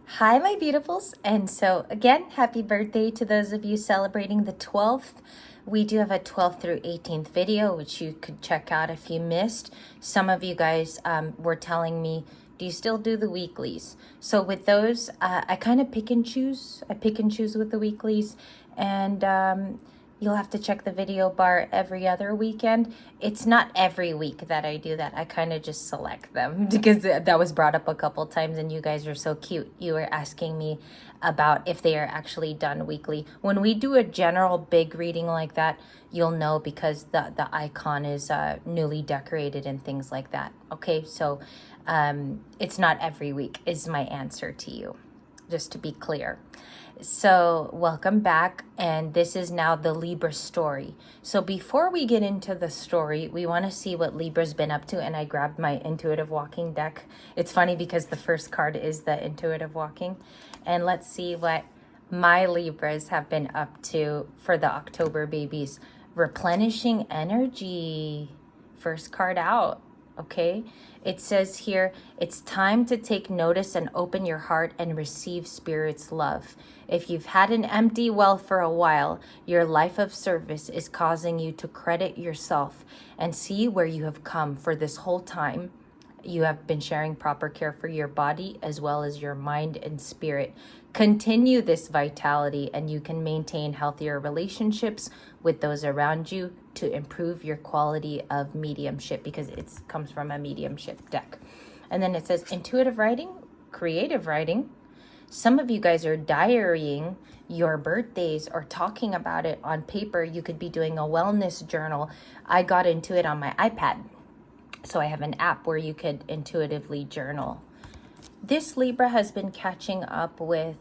Hi, my beautifuls. And so, again, happy birthday to those of you celebrating the 12th. We do have a 12th through 18th video, which you could check out if you missed. Some of you guys were telling me, do you still do the weeklies? So with those, I kind of pick and choose. I pick and choose with the weeklies. And you'll have to check the video bar every other weekend. It's not every week that I do that. I kind of just select them because that was brought up a couple times and you guys are so cute. You were asking me about if they are actually done weekly. When we do a general big reading like that, you'll know because the icon is newly decorated and things like that. Okay, so it's not every week is my answer to you, just to be clear. So welcome back, and this is now the Libra story. So before we get into the story, we want to see what Libra's been up to, and I grabbed my intuitive walking deck. It's funny because the first card is the intuitive walking, and let's see what my Libras have been up to for the October babies. Replenishing energy, first card out. Okay, it says here, it's time to take notice and open your heart and receive Spirit's love. If you've had an empty well for a while, your life of service is causing you to credit yourself and see where you have come for this whole time. You have been sharing proper care for your body as well as your mind and spirit. Continue this vitality and you can maintain healthier relationships with those around you to improve your quality of mediumship, because it comes from a mediumship deck. And then it says intuitive writing, creative writing. Some of you guys are diarying your birthdays or talking about it on paper. You could be doing a wellness journal. I got into it on my iPad. So I have an app where you could intuitively journal. This Libra has been catching up with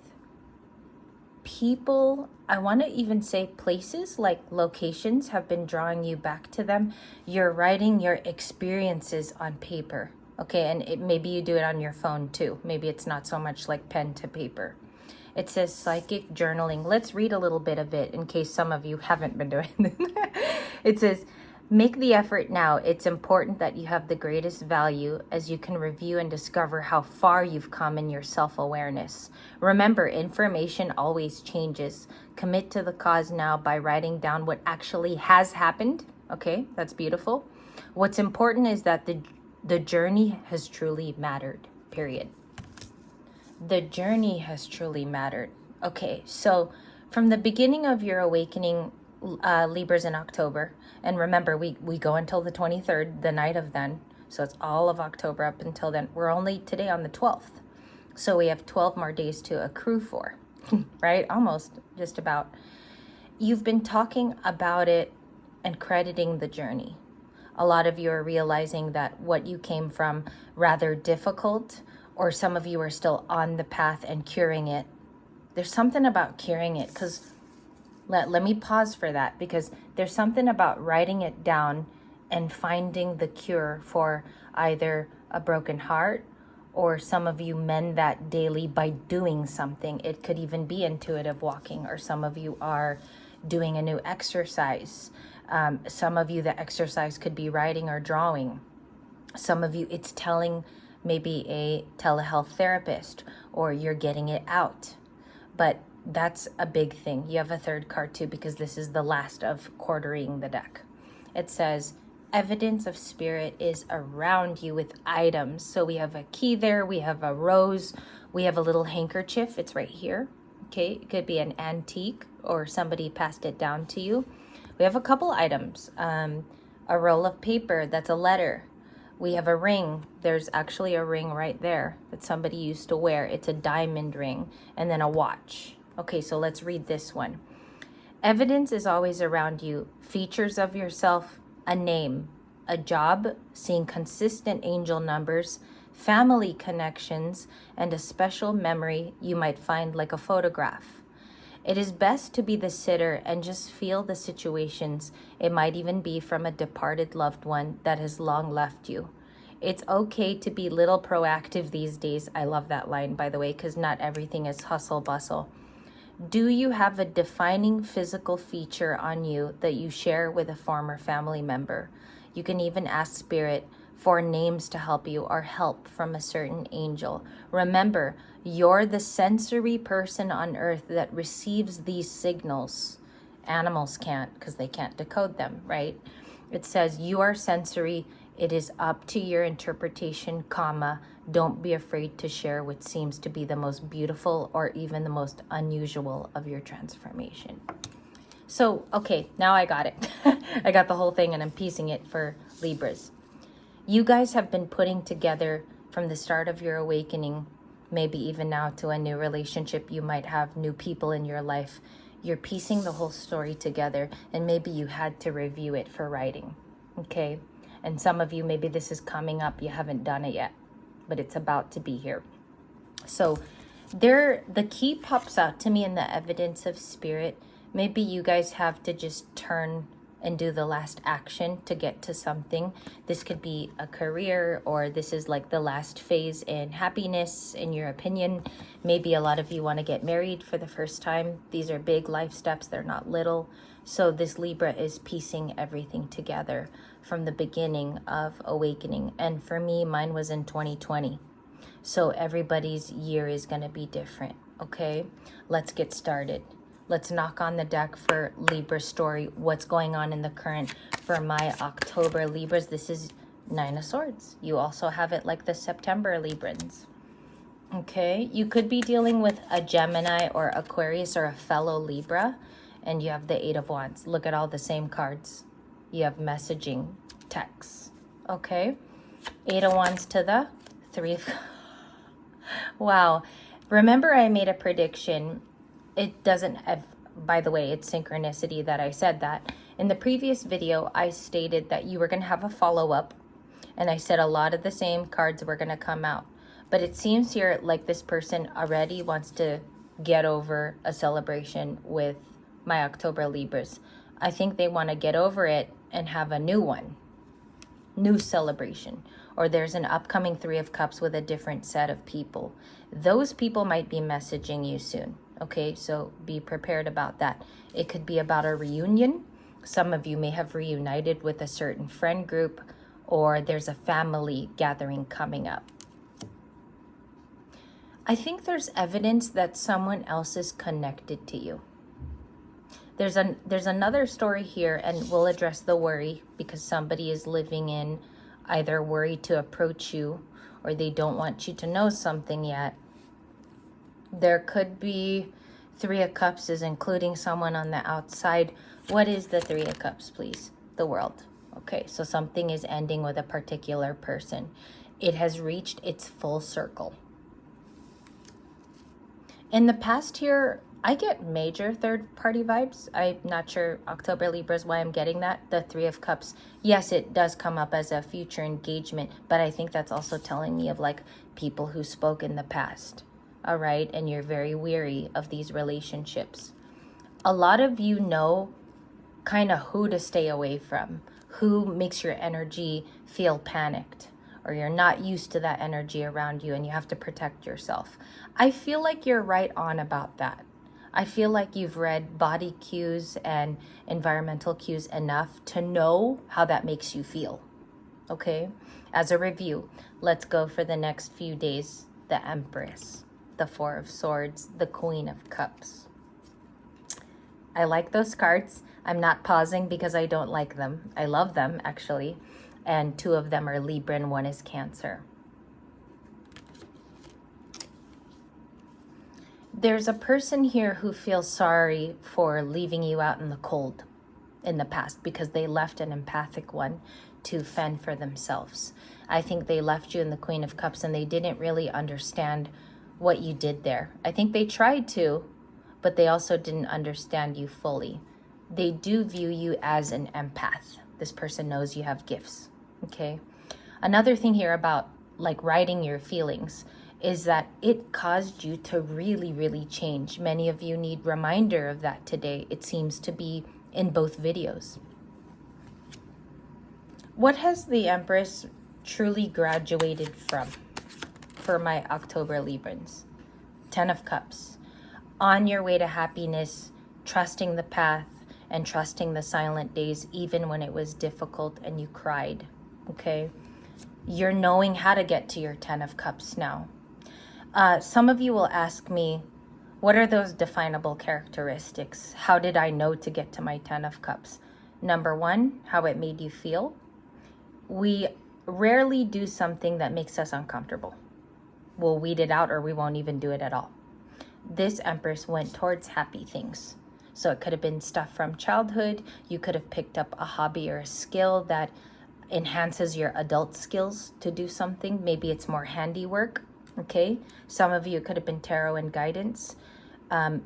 people. I want to even say places, like locations have been drawing you back to them. You're writing your experiences on paper. Okay, and maybe you do it on your phone too. Maybe it's not so much like pen to paper. It says psychic journaling. Let's read a little bit of it in case some of you haven't been doing this. It says, make the effort now. It's important that you have the greatest value as you can review and discover how far you've come in your self-awareness. Remember, information always changes. Commit to the cause now by writing down what actually has happened. Okay, that's beautiful. What's important is that the journey has truly mattered, period. The journey has truly mattered. Okay, so from the beginning of your awakening, Libras in October, and remember we go until the 23rd, the night of then, so it's all of October up until then. We're only today on the 12th, so we have 12 more days to accrue for. Right, almost, just about. You've been talking about it and crediting the journey. A lot of you are realizing that what you came from rather difficult, or some of you are still on the path and curing it. There's something about curing it, because let me pause for that, because there's something about writing it down and finding the cure for either a broken heart, or some of you mend that daily by doing something. It could even be intuitive walking, or some of you are doing a new exercise. Some of you, the exercise could be writing or drawing. Some of you, it's telling maybe a telehealth therapist, or you're getting it out. But that's a big thing. You have a third card too, because this is the last of quartering the deck. It says, evidence of spirit is around you with items. So we have a key there, we have a rose, we have a little handkerchief. It's right here. Okay, it could be an antique or somebody passed it down to you. We have a couple items. A roll of paper, that's a letter. We have a ring. There's actually a ring right there that somebody used to wear. It's a diamond ring. And then a watch. Okay, so let's read this one. Evidence is always around you. Features of yourself, a name, a job, seeing consistent angel numbers, family connections, and a special memory you might find like a photograph. It is best to be the sitter and just feel the situations. It might even be from a departed loved one that has long left you. It's okay to be little proactive these days. I love that line, by the way, because not everything is hustle bustle. Do you have a defining physical feature on you that you share with a former family member? You can even ask Spirit for names to help you or help from a certain angel. Remember, You're the sensory person on earth that receives these signals. Animals can't, because they can't decode them, right? It says you are sensory. It is up to your interpretation, comma. Don't be afraid to share what seems to be the most beautiful or even the most unusual of your transformation. So, okay, now I got it. I got the whole thing and I'm piecing it for Libras. You guys have been putting together from the start of your awakening, maybe even now to a new relationship. You might have new people in your life. You're piecing the whole story together, and maybe you had to review it for writing, okay? And some of you, maybe this is coming up, you haven't done it yet, but it's about to be here. So the key pops out to me in the evidence of spirit. Maybe you guys have to just turn and do the last action to get to something. This could be a career, or this is like the last phase in happiness, in your opinion. Maybe a lot of you want to get married for the first time. These are big life steps, they're not little. So this Libra is piecing everything together from the beginning of awakening. And for me, mine was in 2020. So everybody's year is going to be different, okay? Let's get started. Let's knock on the deck for Libra story. What's going on in the current for my October Libras? This is 9 of Swords. You also have it like the September Librans. Okay, you could be dealing with a Gemini or Aquarius or a fellow Libra, and you have the 8 of Wands. Look at all the same cards. You have messaging, texts. Okay, 8 of Wands to the 3 of... Wow. Remember I made a prediction. It doesn't have, by the way, it's synchronicity that I said that. In the previous video, I stated that you were going to have a follow-up, and I said a lot of the same cards were going to come out. But it seems here like this person already wants to get over a celebration with my October Libras. I think they want to get over it and have a new one, new celebration. Or there's an upcoming 3 of Cups with a different set of people. Those people might be messaging you soon. Okay, so be prepared about that. It could be about a reunion. Some of you may have reunited with a certain friend group, or there's a family gathering coming up. I think there's evidence that someone else is connected to you. There's another story here, and we'll address the worry, because somebody is living in either worry to approach you, or they don't want you to know something yet. There could be 3 of Cups is including someone on the outside. What is the 3 of Cups, please? The World. Okay, so something is ending with a particular person. It has reached its full circle. In the past here, I get major third-party vibes. I'm not sure, October Libras, why I'm getting that. The 3 of Cups, yes, it does come up as a future engagement, but I think that's also telling me of like people who spoke in the past. All right, and you're very weary of these relationships. A lot of you know kind of who to stay away from, who makes your energy feel panicked, or you're not used to that energy around you and you have to protect yourself. I feel like you're right on about that. I feel like you've read body cues and environmental cues enough to know how that makes you feel. Okay, as a review, let's go for the next few days. The Empress, the 4 of Swords, the Queen of Cups. I like those cards. I'm not pausing because I don't like them. I love them, actually. And 2 of them are Libra and 1 is Cancer. There's a person here who feels sorry for leaving you out in the cold in the past because they left an empathic one to fend for themselves. I think they left you in the Queen of Cups and they didn't really understand what you did there. I think they tried to, but they also didn't understand you fully. They do view you as an empath. This person knows you have gifts, okay? Another thing here about like writing your feelings is that it caused you to really, really change. Many of you need reminder of that today. It seems to be in both videos. What has the Empress truly graduated from for my October Librans? 10 of Cups. On your way to happiness, trusting the path and trusting the silent days, even when it was difficult and you cried, okay? You're knowing how to get to your 10 of Cups now. Some of you will ask me, what are those definable characteristics? How did I know to get to my 10 of Cups? Number one, how it made you feel. We rarely do something that makes us uncomfortable. We'll weed it out or we won't even do it at all. This Empress went towards happy things. So it could have been stuff from childhood. You could have picked up a hobby or a skill that enhances your adult skills to do something. Maybe it's more handiwork, okay? Some of you, it could have been tarot and guidance.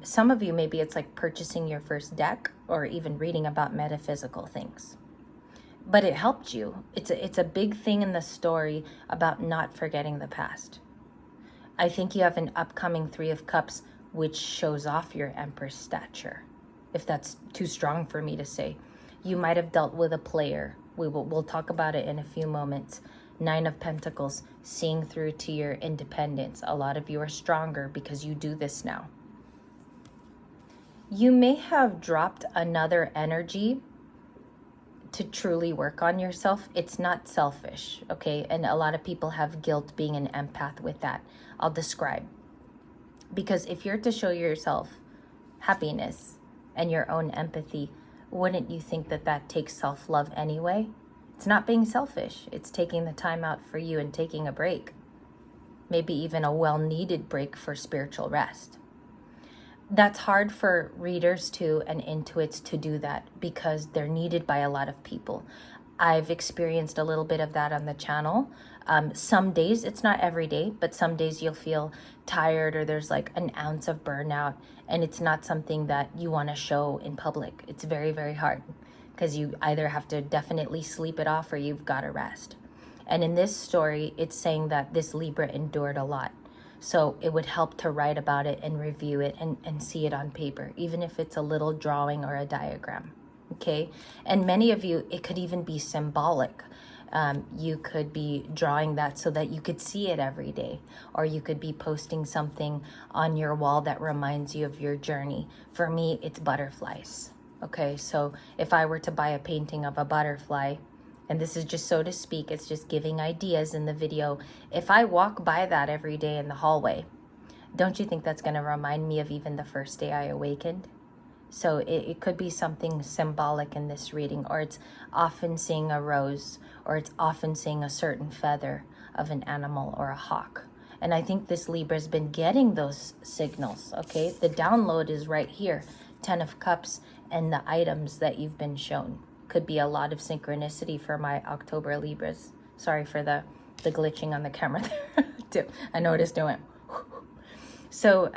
Some of you, maybe it's like purchasing your first deck or even reading about metaphysical things. But it helped you. It's a big thing in the story about not forgetting the past. I think you have an upcoming 3 of Cups, which shows off your Empress stature. If that's too strong for me to say. You might have dealt with a player. We'll talk about it in a few moments. 9 of Pentacles, seeing through to your independence. A lot of you are stronger because you do this now. You may have dropped another energy to truly work on yourself. It's not selfish, okay? And a lot of people have guilt being an empath with that. I'll describe. Because if you're to show yourself happiness and your own empathy, wouldn't you think that that takes self-love anyway? It's not being selfish. It's taking the time out for you and taking a break. Maybe even a well-needed break for spiritual rest. That's hard for readers to and intuits to do that because they're needed by a lot of people. I've experienced a little bit of that on the channel. Some days, it's not every day, but some days you'll feel tired or there's like an ounce of burnout and it's not something that you want to show in public. It's very, very hard because you either have to definitely sleep it off or you've got to rest. And in this story, it's saying that this Libra endured a lot. So it would help to write about it and review it and see it on paper, even if it's a little drawing or a diagram, okay? And many of you, it could even be symbolic. You could be drawing that so that you could see it every day, or you could be posting something on your wall that reminds you of your journey. For me, it's butterflies, okay? So if I were to buy a painting of a butterfly, and this is just so to speak, it's just giving ideas in the video. If I walk by that every day in the hallway, don't you think that's going to remind me of even the first day I awakened? So it could be something symbolic in this reading, or it's often seeing a rose, or it's often seeing a certain feather of an animal or a hawk. And I think this Libra's been getting those signals, okay? The download is right here, 10 of Cups and the items that you've been shown. Could be a lot of synchronicity for my October Libras. Sorry for the glitching on the camera there too. I noticed it went. So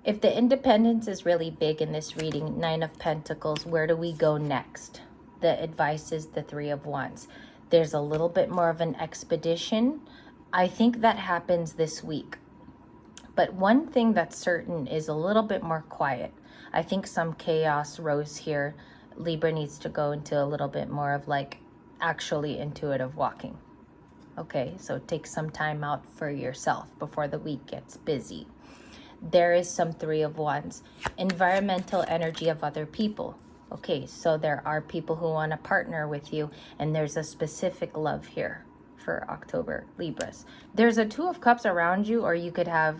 if the independence is really big in this reading, 9 of Pentacles, where do we go next? The advice is the 3 of Wands. There's a little bit more of an expedition. I think that happens this week. But one thing that's certain is a little bit more quiet. I think some chaos rose here. Libra needs to go into a little bit more of like actually intuitive walking. Okay, so take some time out for yourself before the week gets busy. There is some 3 of Wands. Environmental energy of other people. Okay, so there are people who want to partner with you, and there's a specific love here for October Libras. There's a 2 of Cups around you, or you could have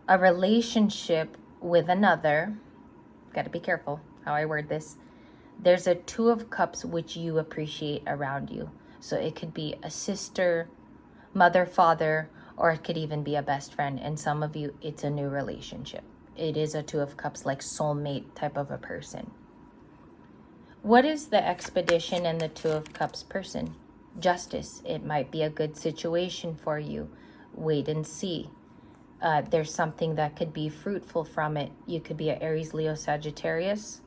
a relationship with another. Got to be careful how I word this. There's a 2 of Cups which you appreciate around you. So it could be a sister, mother, father, or it could even be a best friend. And some of you, it's a new relationship. It is a 2 of Cups, like soulmate type of a person. What is the expedition and the 2 of Cups person? Justice. It might be a good situation for you. Wait and see. There's something that could be fruitful from it. You could be an Aries, Leo, Sagittarius,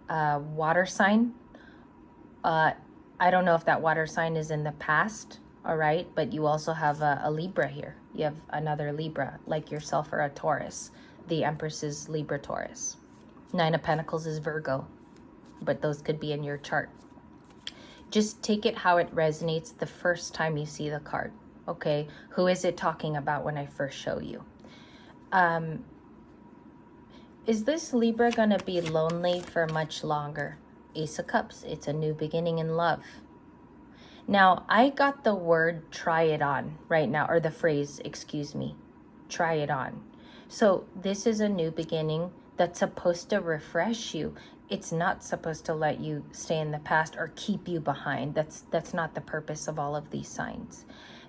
water sign. I don't know if that water sign is in the past, all right? But you also have a Libra here. You have another Libra, like yourself, or a Taurus. The Empress is Libra, Taurus. 9 of Pentacles is Virgo, but those could be in your chart. Just take it how it resonates the first time you see the card, okay? Who is it talking about when I first show you? Is this Libra going to be lonely for much longer? Ace of Cups, it's a new beginning in love. Now, I got the word try it on right now, or the phrase, excuse me, try it on. So this is a new beginning that's supposed to refresh you. It's not supposed to let you stay in the past or keep you behind. That's not the purpose of all of these signs.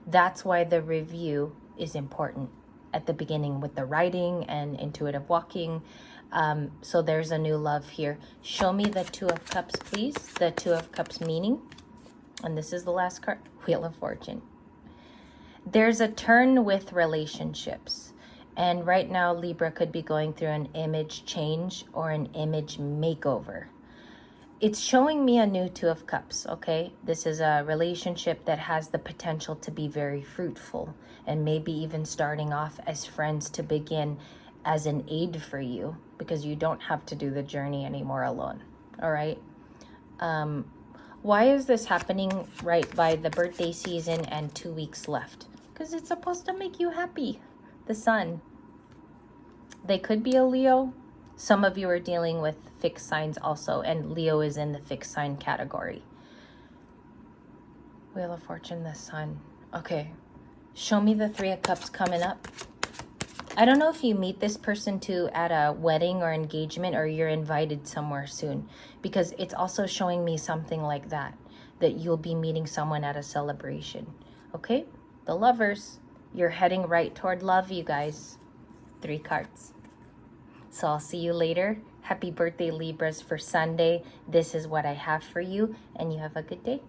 That's why the review is important at the beginning with the writing and intuitive walking. So there's a new love here. Show me the Two of Cups, please. The Two of Cups meaning. And this is the last card, Wheel of Fortune. There's a turn with relationships. And right now, Libra could be going through an image change or an image makeover. It's showing me a new Two of Cups, okay? This is a relationship that has the potential to be very fruitful and maybe even starting off as friends to begin as an aid for you because you don't have to do the journey anymore alone, all right? Why is this happening right by the birthday season and 2 weeks left? Because it's supposed to make you happy. The sun. They could be a Leo. Some of you are dealing with fixed signs also, and Leo is in the fixed sign category. Wheel of Fortune, the sun. Okay. Show me the Three of Cups coming up. I don't know if you meet this person too at a wedding or engagement or you're invited somewhere soon, because it's also showing me something like that you'll be meeting someone at a celebration. Okay? The Lovers, you're heading right toward love, you guys. 3 cards. So I'll see you later. Happy birthday, Libras, for Sunday. This is what I have for you, and you have a good day.